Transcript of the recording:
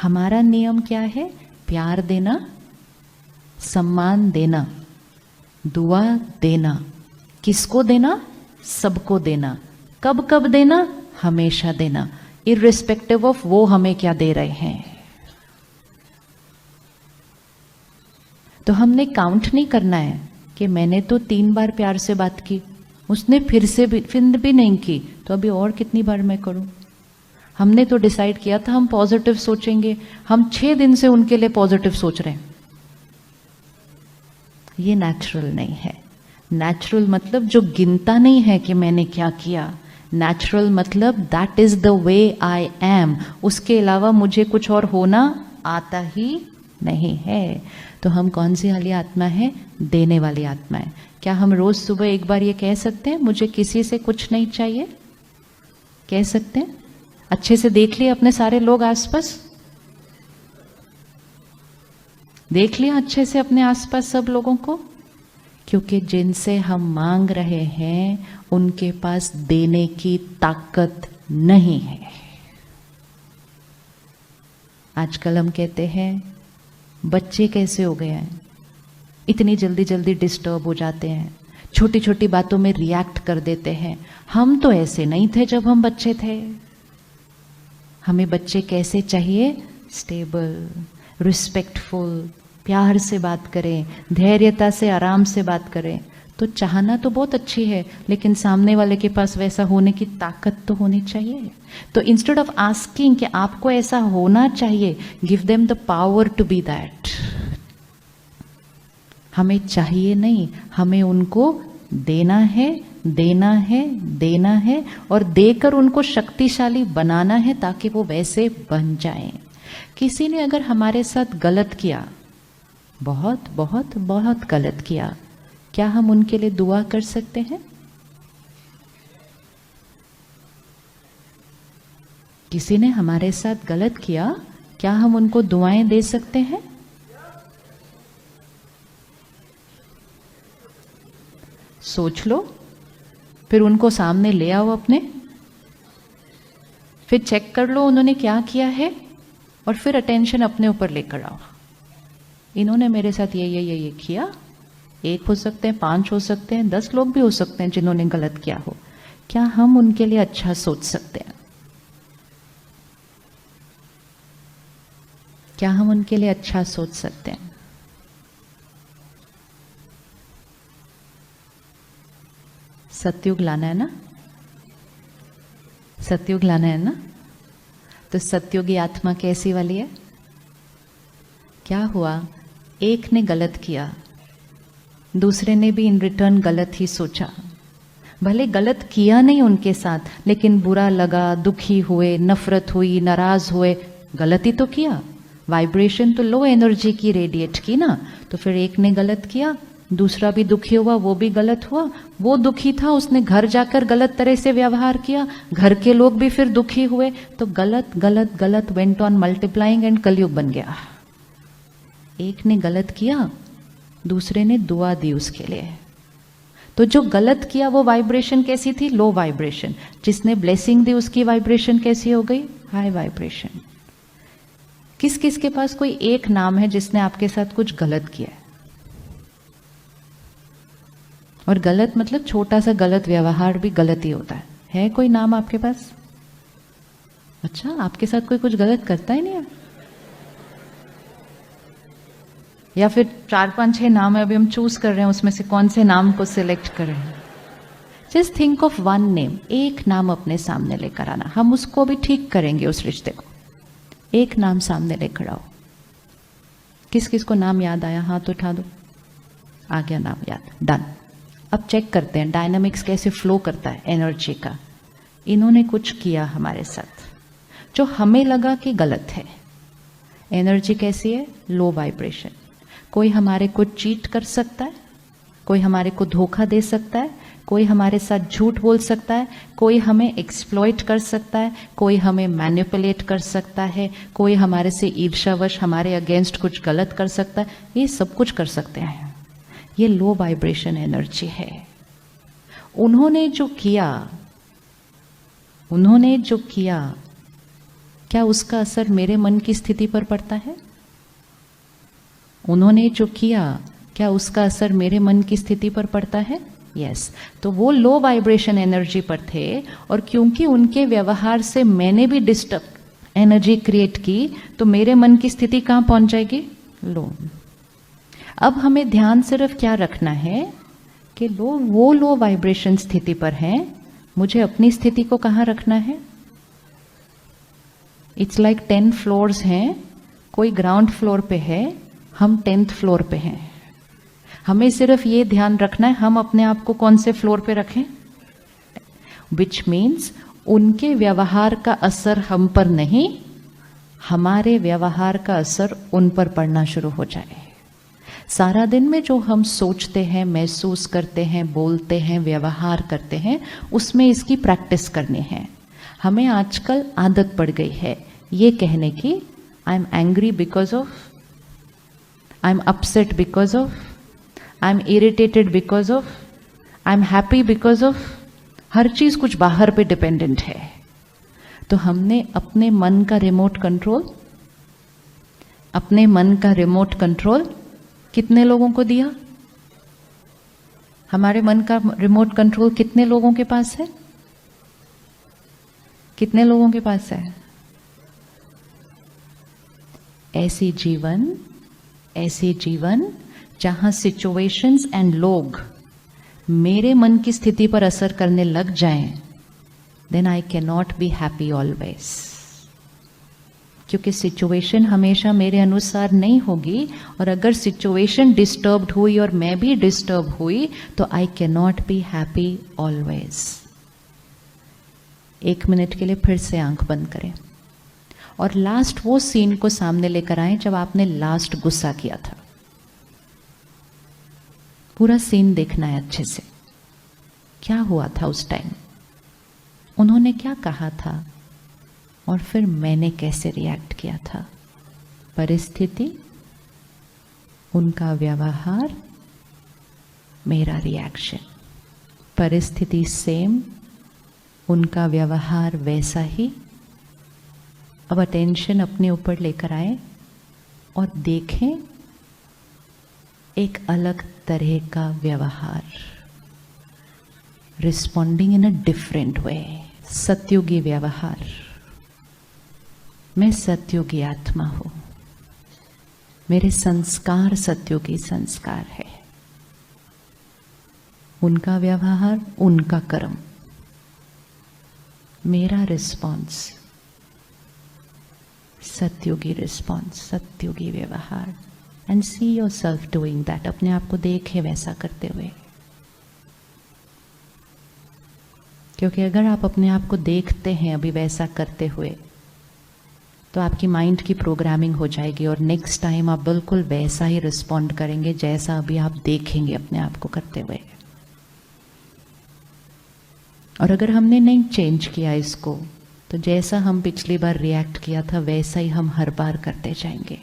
हमारा नियम क्या है? प्यार देना, सम्मान देना, दुआ देना। किसको देना? सबको देना। कब कब देना? हमेशा देना, इर्रिस्पेक्टिव ऑफ वो हमें क्या दे रहे हैं। तो हमने काउंट नहीं करना है कि मैंने तो 3 बार प्यार से बात की, उसने फिर भी नहीं की, तो अभी और कितनी बार मैं करूं। हमने तो डिसाइड किया था हम पॉजिटिव सोचेंगे, हम 6 दिन से उनके लिए पॉजिटिव सोच रहे हैं। ये नेचुरल नहीं है। नेचुरल मतलब जो गिनता नहीं है कि मैंने क्या किया। नेचुरल मतलब that is the way I am, उसके अलावा मुझे कुछ और होना आता ही नहीं है। तो हम कौन सी वाली आत्मा है? देने वाली आत्मा है। क्या हम रोज सुबह एक बार ये कह सकते हैं मुझे किसी से कुछ नहीं चाहिए? कह सकते हैं? अच्छे से देख लिए अपने सारे लोग आसपास, देख लिया अच्छे से अपने आसपास सब लोगों को, क्योंकि जिनसे हम मांग रहे हैं उनके पास देने की ताकत नहीं है। आजकल हम कहते हैं बच्चे कैसे हो गए हैं, इतनी जल्दी जल्दी डिस्टर्ब हो जाते हैं, छोटी छोटी बातों में रिएक्ट कर देते हैं। हम तो ऐसे नहीं थे जब हम बच्चे थे। हमें बच्चे कैसे चाहिए? स्टेबल, रिस्पेक्टफुल, प्यार से बात करें, धैर्यता से आराम से बात करें। तो चाहना तो बहुत अच्छी है, लेकिन सामने वाले के पास वैसा होने की ताकत तो होनी चाहिए। तो इंस्टेड ऑफ आस्किंग कि आपको ऐसा होना चाहिए, give them the power to be that. हमें चाहिए नहीं, हमें उनको देना है, देना है, देना है, और देकर उनको शक्तिशाली बनाना है ताकि वो वैसे बन जाएं। किसी ने अगर हमारे साथ गलत किया, बहुत बहुत बहुत गलत किया, क्या हम उनके लिए दुआ कर सकते हैं? किसी ने हमारे साथ गलत किया, क्या हम उनको दुआएं दे सकते हैं? सोच लो, फिर उनको सामने ले आओ अपने, फिर चेक कर लो उन्होंने क्या किया है, और फिर अटेंशन अपने ऊपर लेकर आओ। इन्होंने मेरे साथ ये किया। 1 हो सकते हैं, 5 हो सकते हैं, 10 लोग भी हो सकते हैं जिन्होंने गलत किया हो। क्या हम उनके लिए अच्छा सोच सकते हैं? क्या हम उनके लिए अच्छा सोच सकते हैं? सतयुग लाना है ना? सतयुग लाना है ना? तो सतयुगी आत्मा कैसी वाली है? क्या हुआ? एक ने गलत किया, दूसरे ने भी इन रिटर्न गलत ही सोचा। भले गलत किया नहीं उनके साथ, लेकिन बुरा लगा, दुखी हुए, नफरत हुई, नाराज हुए, गलती तो किया। वाइब्रेशन तो लो एनर्जी की रेडिएट की ना। तो फिर एक ने गलत किया, दूसरा भी दुखी हुआ, वो भी गलत हुआ। वो दुखी था, उसने घर जाकर गलत तरह से व्यवहार किया, घर के लोग भी फिर दुखी हुए। तो गलत गलत गलत वेंट ऑन मल्टीप्लाइंग एंड कलयुग बन गया। एक ने गलत किया, दूसरे ने दुआ दी उसके लिए। तो जो गलत किया वो वाइब्रेशन कैसी थी? Low vibration. जिसने ब्लेसिंग दी उसकी वाइब्रेशन कैसी हो गई? High vibration. किस किस के पास कोई एक नाम है जिसने आपके साथ कुछ गलत किया है? और गलत मतलब छोटा सा गलत व्यवहार भी गलत ही होता है कोई नाम आपके पास? अच्छा, आपके साथ कोई कुछ गलत करता ही नहीं है? या फिर 4, 5, 6 नाम है, अभी हम चूज कर रहे हैं उसमें से कौन से नाम को सिलेक्ट करें। जस्ट थिंक ऑफ 1 नेम, एक नाम अपने सामने लेकर आना। हम उसको भी ठीक करेंगे, उस रिश्ते को। एक नाम सामने लेकर आओ। किस किस को नाम याद आया? हाथ उठा दो। आ गया नाम याद, डन। अब चेक करते हैं डायनामिक्स कैसे फ्लो करता है एनर्जी का। इन्होंने कुछ किया हमारे साथ जो हमें लगा कि गलत है। एनर्जी कैसी है? Low vibration. कोई हमारे को चीट कर सकता है, कोई हमारे को धोखा दे सकता है, कोई हमारे साथ झूठ बोल सकता है, कोई हमें एक्सप्लॉइट कर सकता है, कोई हमें मैनिपुलेट कर सकता है, कोई हमारे से ईर्ष्यावश हमारे अगेंस्ट कुछ गलत कर सकता है। ये सब कुछ कर सकते हैं। ये लो वाइब्रेशन एनर्जी है। उन्होंने जो किया, क्या उसका असर मेरे मन की स्थिति पर पड़ता है? उन्होंने जो किया, क्या उसका असर मेरे मन की स्थिति पर पड़ता है? यस। तो वो लो वाइब्रेशन एनर्जी पर थे, और क्योंकि उनके व्यवहार से मैंने भी डिस्टर्ब एनर्जी क्रिएट की, तो मेरे मन की स्थिति कहाँ पहुंच जाएगी? लो। अब हमें ध्यान सिर्फ क्या रखना है कि वो लो वाइब्रेशन स्थिति पर हैं, मुझे अपनी स्थिति को कहाँ रखना है? इट्स लाइक 10 फ्लोर्स हैं, कोई ग्राउंड फ्लोर पे है, हम 10th फ्लोर पे हैं। हमें सिर्फ ये ध्यान रखना है हम अपने आप को कौन से फ्लोर पे रखें, विच मीन्स उनके व्यवहार का असर हम पर नहीं, हमारे व्यवहार का असर उन पर पड़ना शुरू हो जाए। सारा दिन में जो हम सोचते हैं, महसूस करते हैं, बोलते हैं, व्यवहार करते हैं, उसमें इसकी प्रैक्टिस करनी है। हमें आजकल आदत पड़ गई है ये कहने की, I am angry because of, I am upset because of, I am irritated because of, I am happy because of. हर चीज कुछ बाहर पे डिपेंडेंट है। तो हमने अपने मन का रिमोट कंट्रोल कितने लोगों को दिया? हमारे मन का रिमोट कंट्रोल कितने लोगों के पास है? कितने लोगों के पास है? ऐसी जीवन जहां सिचुएशंस एंड लोग मेरे मन की स्थिति पर असर करने लग जाएं, then I can not be happy always. क्योंकि सिचुएशन हमेशा मेरे अनुसार नहीं होगी, और अगर सिचुएशन डिस्टर्ब्ड हुई और मैं भी डिस्टर्ब हुई, तो आई can not be happy always. 1 minute के लिए फिर से आंख बंद करें और लास्ट वो सीन को सामने लेकर आए जब आपने लास्ट गुस्सा किया था। पूरा सीन देखना है अच्छे से, क्या हुआ था उस टाइम, उन्होंने क्या कहा था, और फिर मैंने कैसे रिएक्ट किया था। परिस्थिति, उनका व्यवहार, मेरा रिएक्शन। परिस्थिति सेम, उनका व्यवहार वैसा ही। अब अटेंशन अपने ऊपर लेकर आए और देखें एक अलग तरह का व्यवहार, responding in a different way. सत्युगी व्यवहार। मैं सत्युगी आत्मा हूं, मेरे संस्कार सत्युगी संस्कार है। उनका व्यवहार, उनका कर्म, मेरा रिस्पॉन्स सत्युगी रिस्पॉन्स, सत्युगी व्यवहार। And see your self doing that. अपने आप को देखे वैसा करते हुए, क्योंकि अगर आप अपने आप को देखते हैं अभी वैसा करते हुए, तो आपकी माइंड की प्रोग्रामिंग हो जाएगी और नेक्स्ट टाइम आप बिल्कुल वैसा ही रिस्पॉन्ड करेंगे जैसा अभी आप देखेंगे अपने आप को करते हुए। और अगर हमने नहीं चेंज किया इसको, तो जैसा हम पिछली बार रिएक्ट किया था वैसा ही हम हर बार करते जाएंगे।